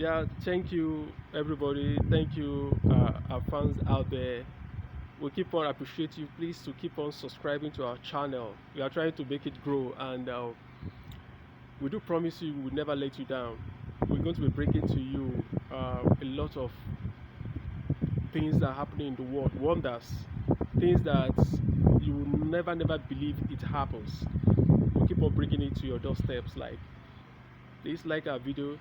Yeah, thank you, everybody. Thank you, our fans out there. We keep on appreciate you. Please to keep on subscribing to our channel. We are trying to make it grow, and we do promise you we will never let you down. We're going to be bringing to you a lot of things that are happening in the world, wonders, things that you will never believe it happens. We keep on bringing it to your doorsteps. Like, please like our video,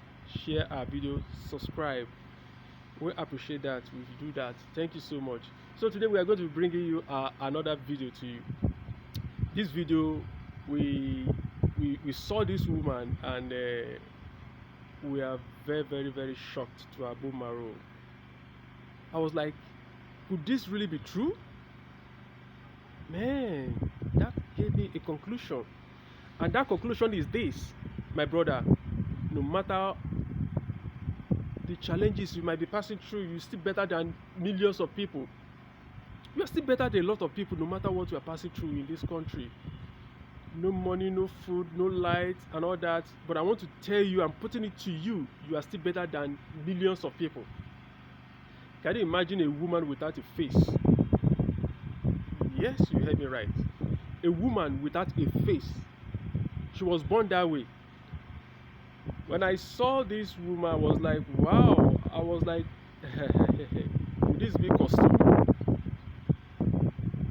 share our video, subscribe. We appreciate that if you do that. Thank you so much. So today we are going to be bringing you another video to you. This video, we saw this woman, and we are very shocked to our bone marrow. I was like, could this really be true? Man, that gave me a conclusion, and that conclusion is this, my brother. No matter the challenges you might be passing through, you're still better than millions of people. You are still better than a lot of people, no matter what you are passing through in this country. No money, no food, no light, and all that. But I want to tell you, I'm putting it to you, you are still better than millions of people. Can you imagine a woman without a face? Yes, you heard me right. A woman without a face. She was born that way. When I saw this woman, I was like, wow. I was like, would this be costume?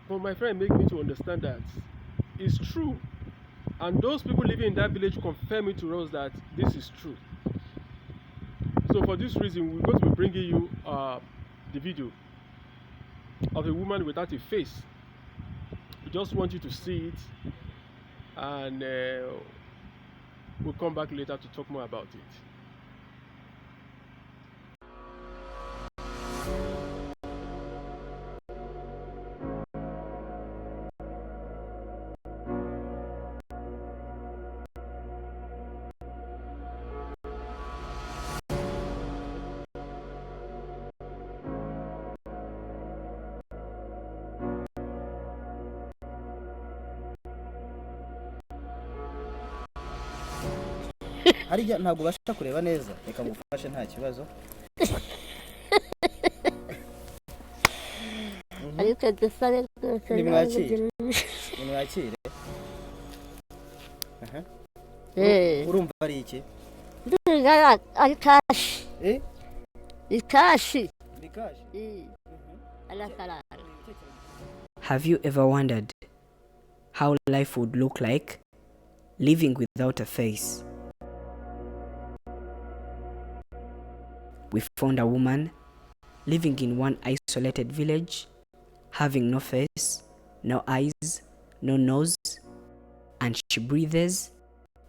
But my friend made me to understand that it's true. And those people living in that village confirm it to us that this is true. So for this reason, we're going to be bringing you the video of a woman without a face. We just want you to see it, and we'll come back later to talk more about it. Harya ntabwo ubasha kureba neza, reka ngufashe nta kibazo. Ariko dusare rwose nimwakire. Urumva ari iki? ari kashi. Ikashi. Have you ever wondered how life would look like living without a face? We found a woman living in one isolated village, having no face, no eyes, no nose, and she breathes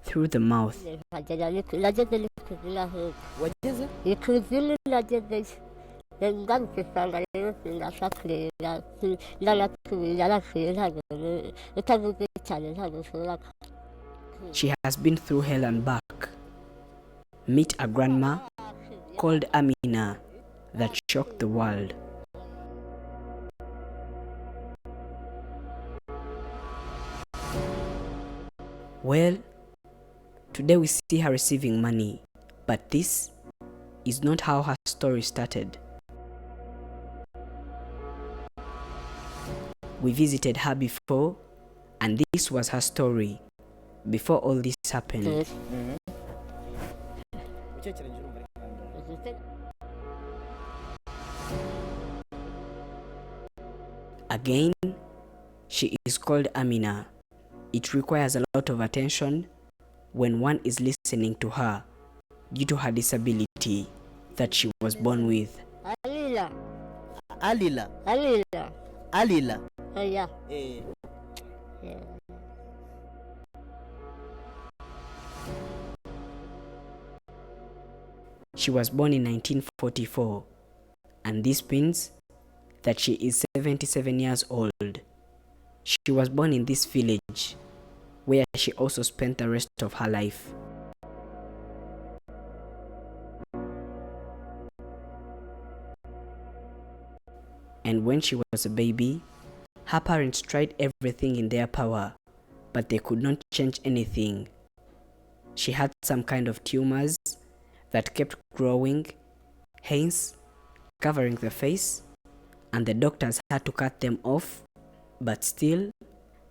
through the mouth. She has been through hell and back. Meet a grandma called Amina that shocked the world. Well, today we see her receiving money, but this is not how her story started. We visited her before, and this was her story before all this happened. Again, she is called Amina. It requires a lot of attention when one is listening to her due to her disability that she was born with. Alila. Yeah. She was born in 1944, and this means that she is 77 years old. She was born in this village, where she also spent the rest of her life. And when she was a baby, her parents tried everything in their power, but they could not change anything. She had some kind of tumors that kept growing, hence covering the face, and the doctors had to cut them off, but still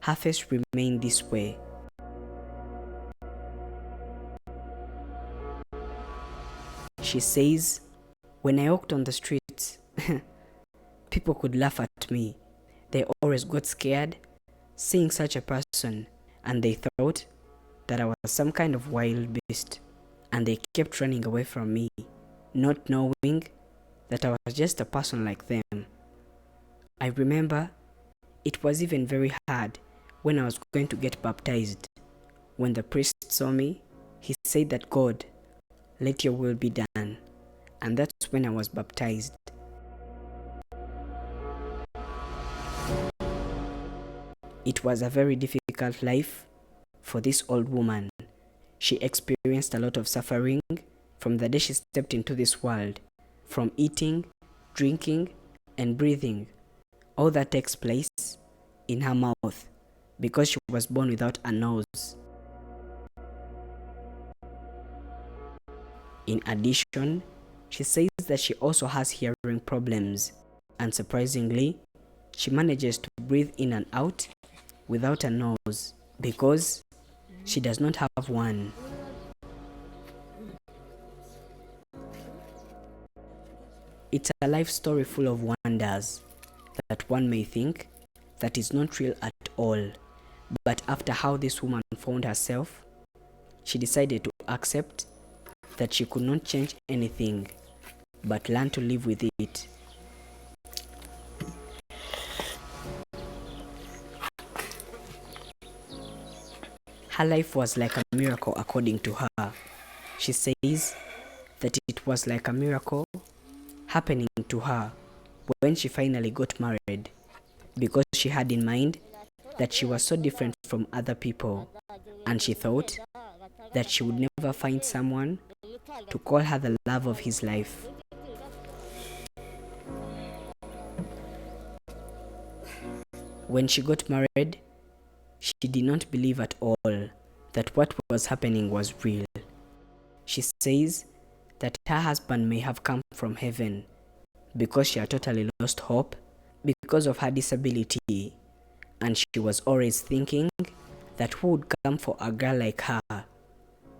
her face remained this way. She says, when I walked on the streets, people could laugh at me. They always got scared seeing such a person, and they thought that I was some kind of wild beast, and they kept running away from me, not knowing that I was just a person like them. I remember it was even very hard when I was going to get baptized. When the priest saw me, he said that, God, let your will be done. And that's when I was baptized. It was a very difficult life for this old woman. She experienced a lot of suffering from the day she stepped into this world, from eating, drinking, and breathing. All that takes place in her mouth because she was born without a nose. In addition, she says that she also has hearing problems, and surprisingly, she manages to breathe in and out without a nose because she does not have one. It's a life story full of wonders that one may think that is not real at all. But after how this woman found herself, she decided to accept that she could not change anything, but learn to live with it. Her life was like a miracle according to her. She says that it was like a miracle happening to her when she finally got married, because she had in mind that she was so different from other people, and she thought that she would never find someone to call her the love of his life. When she got married, she did not believe at all that what was happening was real. She says that her husband may have come from heaven because she had totally lost hope because of her disability, and she was always thinking that who would come for a girl like her.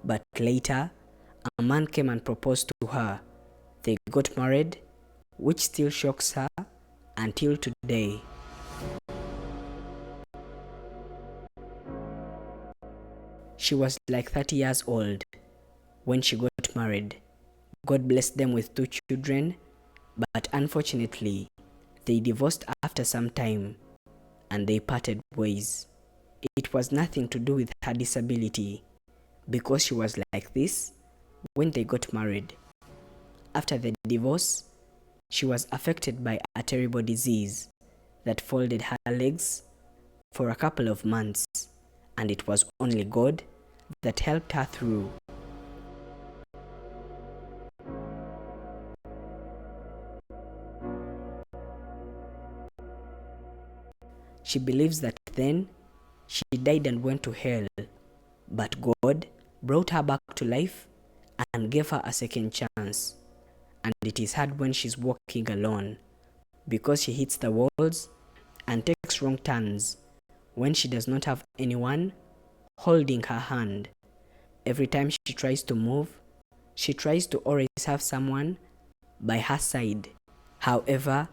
But later, a man came and proposed to her. They got married, which still shocks her until today. She was like 30 years old when she got married. God blessed them with 2 children, but unfortunately, they divorced after some time and they parted ways. It was nothing to do with her disability, because she was like this when they got married. After the divorce, she was affected by a terrible disease that folded her legs for a couple of months, and it was only God that helped her through. She believes that then she died and went to hell, but God brought her back to life and gave her a second chance. And it is hard when she's walking alone, because she hits the walls and takes wrong turns when she does not have anyone holding her hand. Every time she tries to move, she tries to always have someone by her side. However,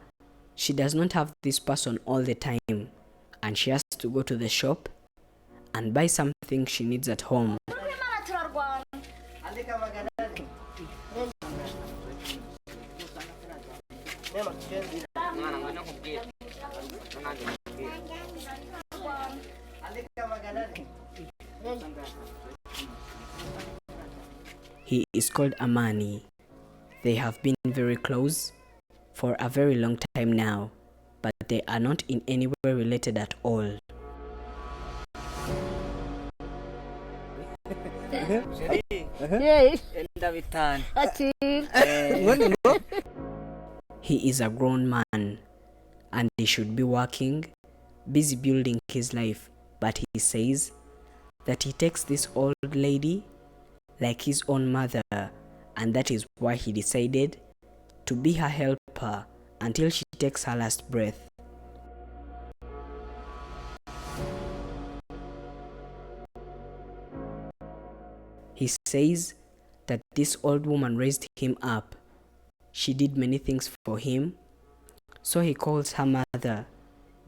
she does not have this person all the time, and she has to go to the shop and buy something she needs at home. He is called Amani. They have been very close for a very long time now, but they are not in any way related at all. He is a grown man and he should be working, busy building his life, but he says that he takes this old lady like his own mother, and that is why he decided to be her helper until she takes her last breath. He says that this old woman raised him up. She did many things for him, so he calls her mother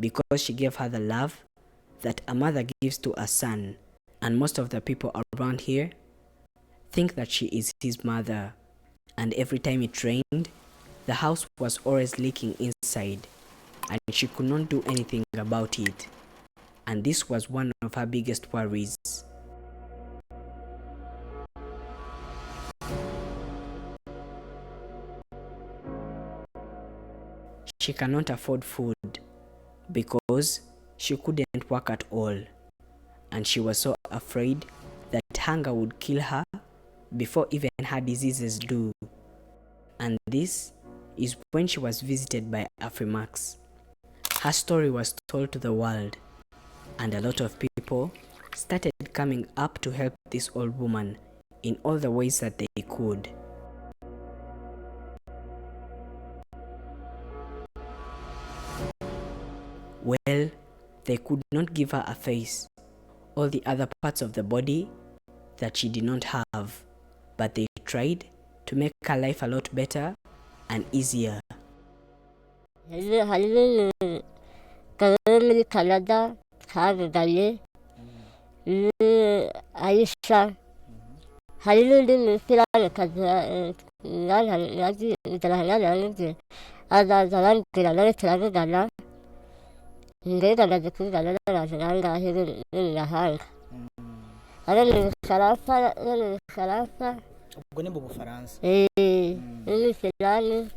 because she gave her the love that a mother gives to a son. And most of the people around here think that she is his mother. And every time it rained, the house was always leaking inside, and she could not do anything about it. And this was one of her biggest worries. She cannot afford food because she couldn't work at all, and she was so afraid that hunger would kill her before even her diseases do. And this is when she was visited by Afrimax. Her story was told to the world, and a lot of people started coming up to help this old woman in all the ways that they could. Well, they could not give her a face, all the other parts of the body that she did not have, but they tried to make her life a lot better and easier. Muri Canada twavuganye Aisha, hari n'undi musirayikazi yagiye azaza arambwira nawe turavugana, mbega ndaje kuvugana n'abantu bangahe b'imahanga, ari mu Bufaransa, ubwo ni mu Bufaransa, n'Isirani,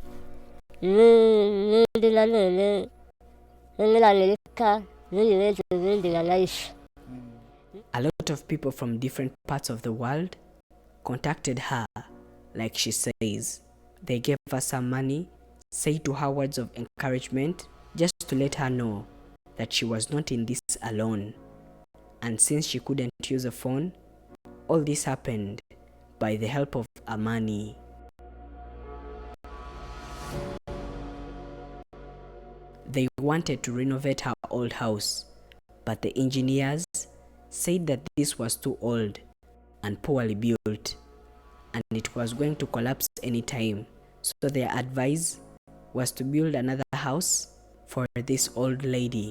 n'undi nanone muri Amerika, n'ibindi bindi nka Aisha. A lot of people from different parts of the world contacted her, like she says. They gave her some money, said to her words of encouragement, just to let her know that she was not in this alone. And since she couldn't use a phone, all this happened by the help of money. They wanted to renovate her old house, but the engineers said that this was too old and poorly built, and it was going to collapse anytime. So their advice was to build another house for this old lady.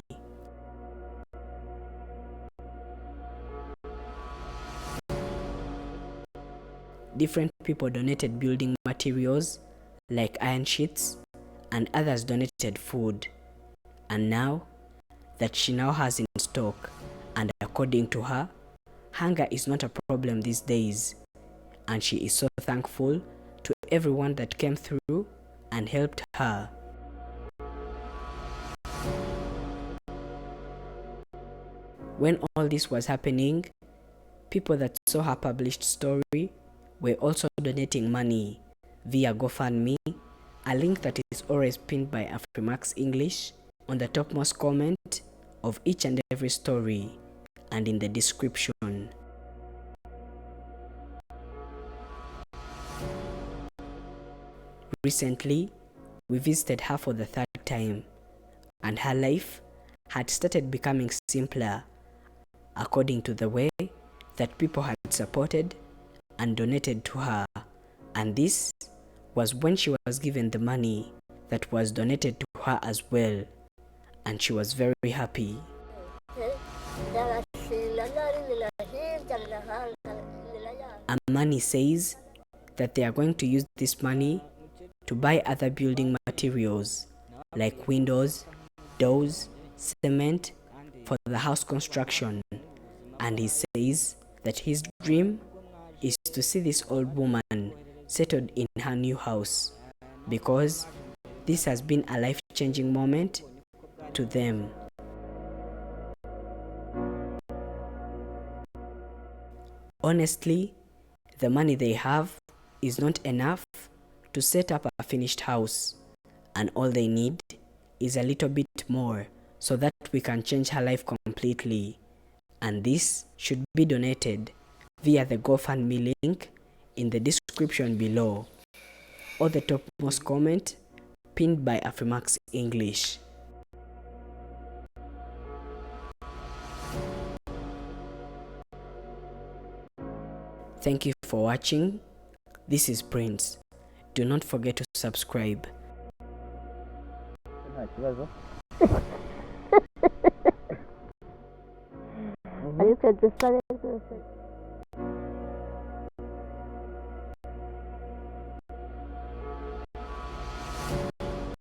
Different people donated building materials like iron sheets, and others donated food. And now that she now has in stock, and according to her, hunger is not a problem these days, and she is so thankful to everyone that came through and helped her. When all this was happening, people that saw her published story were also donating money via GoFundMe, a link that is always pinned by Afrimax English on the topmost comment of each and every story and in the description. Recently, we visited her for the third time, and her life had started becoming simpler according to the way that people had supported and donated to her. And this was when she was given the money that was donated to her as well, and she was very happy. Amani says that they are going to use this money to buy other building materials like windows, doors, cement for the house construction. And he says that his dream is to see this old woman settled in her new house, because this has been a life-changing moment to them. Honestly, the money they have is not enough to set up a finished house, and all they need is a little bit more so that we can change her life completely. And this should be donated via the GoFundMe link in the description below or the topmost comment pinned by Afrimax English. Thank you for watching. This is Prince. Do not forget to subscribe. nta kibazo. ariko dusabe